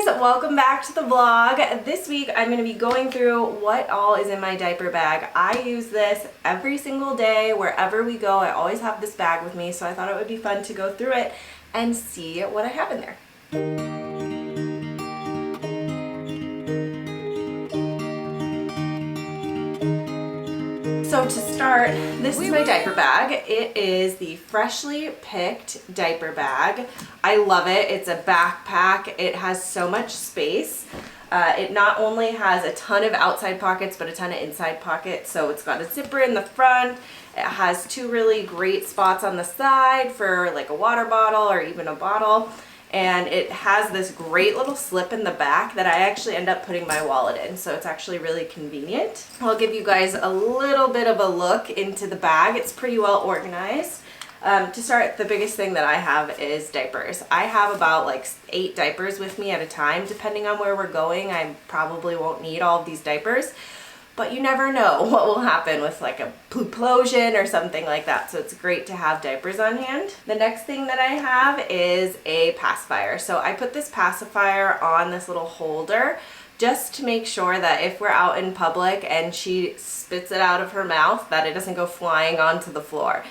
welcome back to the vlog. This week I'm going to be going through what all is in my diaper bag. I use this every single day wherever we go. I always have this bag with me, so I thought it would be fun to go through it and see what I have in there. So to start, this is my diaper bag. It is the freshly picked diaper bag. I love it. It's a backpack. It has so much space. It not only has a ton of outside pockets, but a ton of inside pockets. So it's got a zipper in the front. It has two really great spots on the side for like a water bottle or even a bottle. And it has this great little slip in the back that I actually end up putting my wallet in, so it's actually really convenient. I'll give you guys a little bit of a look into the bag. It's pretty well organized. To start, the biggest thing that I have is diapers. I have about like 8 diapers with me at a time. Depending on where we're going, I probably won't need all of these diapers. But you never know what will happen with like a pooplosion or something like that. So it's great to have diapers on hand. The next thing that I have is a pacifier. So I put this pacifier on this little holder just to make sure that if we're out in public and she spits it out of her mouth, that it doesn't go flying onto the floor.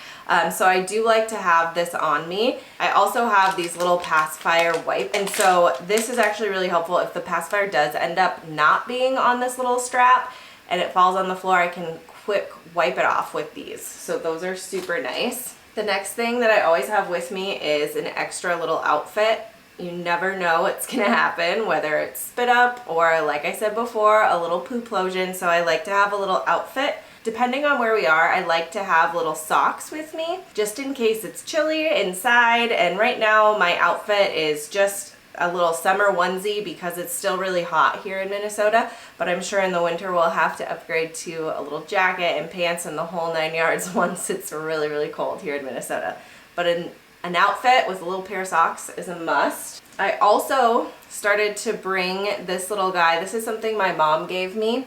So I do like to have this on me. I also have these little pacifier wipes, and so this is actually really helpful if the pacifier does end up not being on this little strap and it falls on the floor. I can quick wipe it off with these. So those are super nice. The next thing that I always have with me is an extra little outfit. You never know what's gonna happen, whether it's spit up or, like I said before, a little pooplosion. So I like to have a little outfit. Depending on where we are, I like to have little socks with me just in case it's chilly inside. And right now my outfit is just a little summer onesie because it's still really hot here in Minnesota, but I'm sure in the winter we'll have to upgrade to a little jacket and pants and the whole 9 yards once it's really, really cold here in Minnesota. But an outfit with a little pair of socks is a must. I also started to bring this little guy. This is something my mom gave me.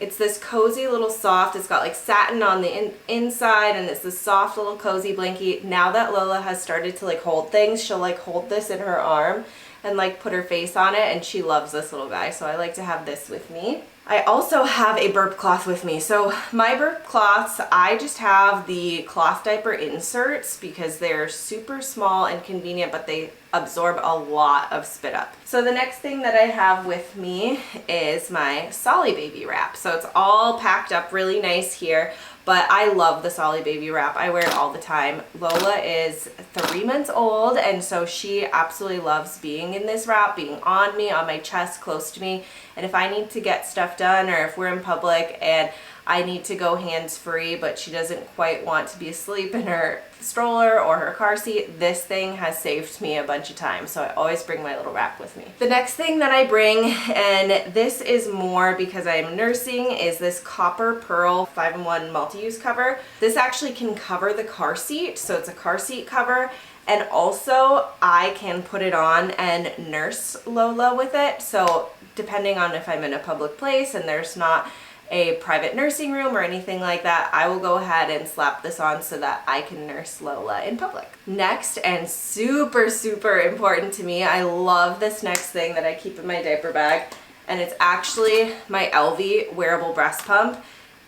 It's this cozy little soft, it's got like satin on the inside, and it's this soft little cozy blankie. Now that Lola has started to like hold things, she'll like hold this in her arm and like put her face on it, and she loves this little guy, so I like to have this with me. I also have a burp cloth with me. So my burp cloths, I just have the cloth diaper inserts because they're super small and convenient, but they absorb a lot of spit up. So the next thing that I have with me is my Solly Baby wrap. So it's all packed up really nice here, but I love the Solly Baby wrap. I wear it all the time. Lola is 3 months old, and so she absolutely loves being in this wrap, being on me, on my chest, close to me. And if I need to get stuff done, or if we're in public and I need to go hands-free, but she doesn't quite want to be asleep in her stroller or her car seat, this thing has saved me a bunch of times. So I always bring my little wrap with me. The next thing that I bring, and this is more because I'm nursing, is this copper pearl 5-in-1 multi-use cover. This actually can cover the car seat, so it's a car seat cover. And also I can put it on and nurse Lola with it. So depending on if I'm in a public place and there's not a private nursing room or anything like that, I will go ahead and slap this on so that I can nurse Lola in public. Next, and super, super important to me, I love this next thing that I keep in my diaper bag, and it's actually my LV wearable breast pump.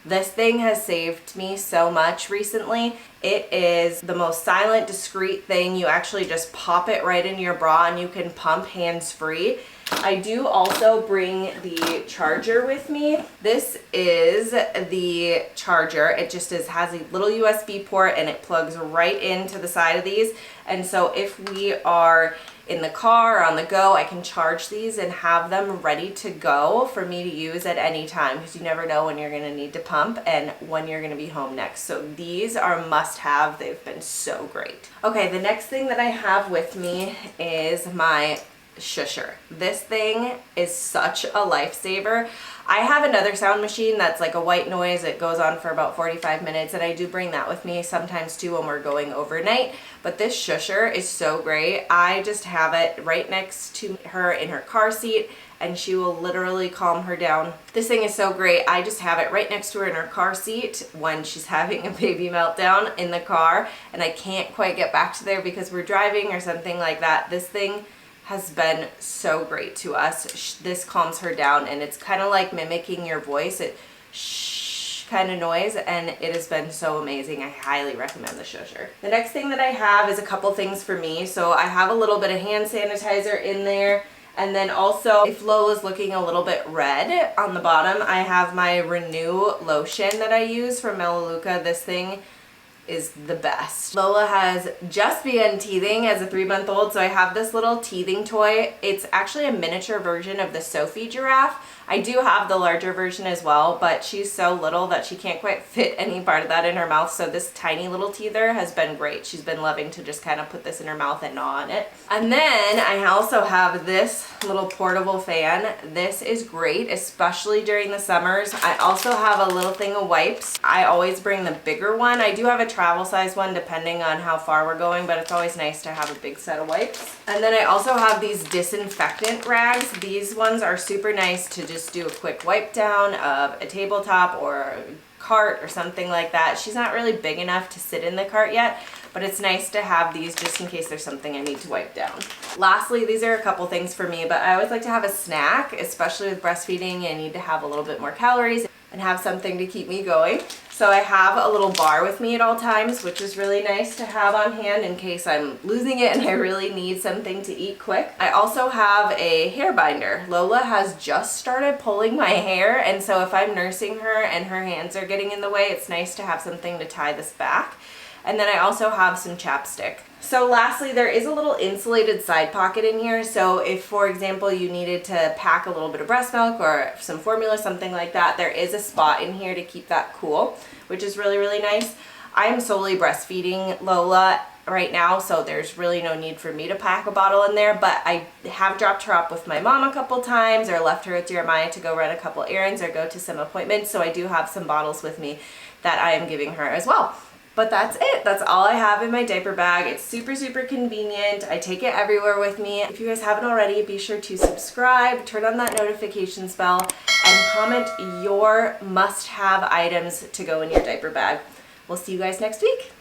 This thing has saved me so much recently. It is the most silent, discreet thing. You actually just pop it right in your bra and you can pump hands-free. I do also bring the charger with me. This is the charger. It just has a little USB port and it plugs right into the side of these. And so if we are in the car or on the go, I can charge these and have them ready to go for me to use at any time, because you never know when you're going to need to pump and when you're going to be home next. So these are must have. They've been so great. Okay, the next thing that I have with me is my shusher. This thing is such a lifesaver. I have another sound machine that's like a white noise. It goes on for about 45 minutes, and I do bring that with me sometimes too when we're going overnight. But this shusher is so great. I just have it right next to her in her car seat, and she will literally calm her down. This thing is so great. I just have it right next to her in her car seat when she's having a baby meltdown in the car and I can't quite get back to there because we're driving or something like that. This thing has been so great to us. This calms her down, and it's kind of like mimicking your voice. It shh kind of noise, and it has been so amazing. I highly recommend the shusher. The next thing that I have is a couple things for me. So I have a little bit of hand sanitizer in there. And then also, if Lola's looking a little bit red on the bottom, I have my Renew lotion that I use from Melaleuca. This thing is the best. Lola has just begun teething as a 3-month-old, so I have this little teething toy. It's actually a miniature version of the Sophie giraffe. I do have the larger version as well, but she's so little that she can't quite fit any part of that in her mouth, so this tiny little teether has been great. She's been loving to just kind of put this in her mouth and gnaw on it. And then I also have this little portable fan. This is great, especially during the summers. I also have a little thing of wipes. I always bring the bigger one. I do have a travel size one depending on how far we're going, but it's always nice to have a big set of wipes. And then I also have these disinfectant rags. These ones are super nice to just do a quick wipe down of a tabletop or a cart or something like that. She's not really big enough to sit in the cart yet, but it's nice to have these just in case there's something I need to wipe down. Lastly, these are a couple things for me, but I always like to have a snack, especially with breastfeeding. I need to have a little bit more calories and have something to keep me going. So I have a little bar with me at all times, which is really nice to have on hand in case I'm losing it and I really need something to eat quick. I also have a hair binder. Lola has just started pulling my hair, and so if I'm nursing her and her hands are getting in the way, it's nice to have something to tie this back. And then I also have some chapstick. So lastly, there is a little insulated side pocket in here. So if, for example, you needed to pack a little bit of breast milk or some formula, something like that, there is a spot in here to keep that cool, which is really, really nice. I am solely breastfeeding Lola right now, so there's really no need for me to pack a bottle in there, but I have dropped her off with my mom a couple times or left her at Jeremiah to go run a couple errands or go to some appointments, so I do have some bottles with me that I am giving her as well. But that's it. That's all I have in my diaper bag. It's super, super convenient. I take it everywhere with me. If you guys haven't already, be sure to subscribe, turn on that notifications bell, and comment your must-have items to go in your diaper bag. We'll see you guys next week.